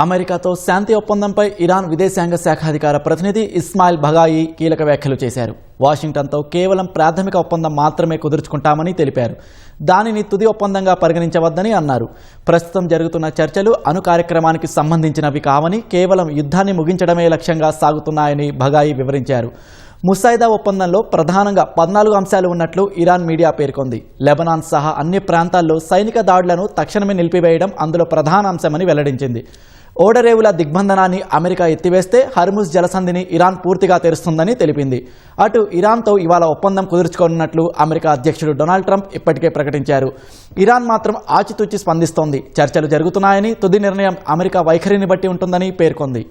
అమెరికాతో శాంతి ఒప్పందంపై ఇరాన్ విదేశాంగ శాఖ అధికార ప్రతినిధి ఇస్మాయిల్ బగాయి కీలక వ్యాఖ్యలు చేశారు. వాషింగ్టన్తో కేవలం ప్రాథమిక ఒప్పందం మాత్రమే కుదుర్చుకుంటామని తెలిపారు. దానిని తుది ఒప్పందంగా పరిగణించవద్దని అన్నారు. ప్రస్తుతం జరుగుతున్న చర్చలు అణు కార్యక్రమానికి సంబంధించినవి కావని, కేవలం యుద్ధాన్ని ముగించడమే లక్ష్యంగా సాగుతున్నాయని బగాయి వివరించారు. ముసాయిదా ఒప్పందంలో ప్రధానంగా 14 అంశాలు ఉన్నట్లు ఇరాన్ మీడియా పేర్కొంది. లెబనాన్ సహా అన్ని ప్రాంతాల్లో సైనిక దాడులను తక్షణమే నిలిపివేయడం అందులో ప్రధాన అంశమని వెల్లడించింది. ఓడరేవుల దిగ్బంధనాన్ని అమెరికా ఎత్తివేస్తే హర్ముజ్ జలసంధిని ఇరాన్ పూర్తిగా తెరుస్తుందని తెలిపింది. అటు ఇరాన్తో ఇవాళ ఒప్పందం కుదుర్చుకోనున్నట్లు అమెరికా అధ్యక్షుడు డొనాల్డ్ ట్రంప్ ఇప్పటికే ప్రకటించారు. ఇరాన్ మాత్రం ఆచితూచి స్పందిస్తోంది. చర్చలు జరుగుతున్నాయని, తుది నిర్ణయం అమెరికా వైఖరిని బట్టి ఉంటుందని పేర్కొంది.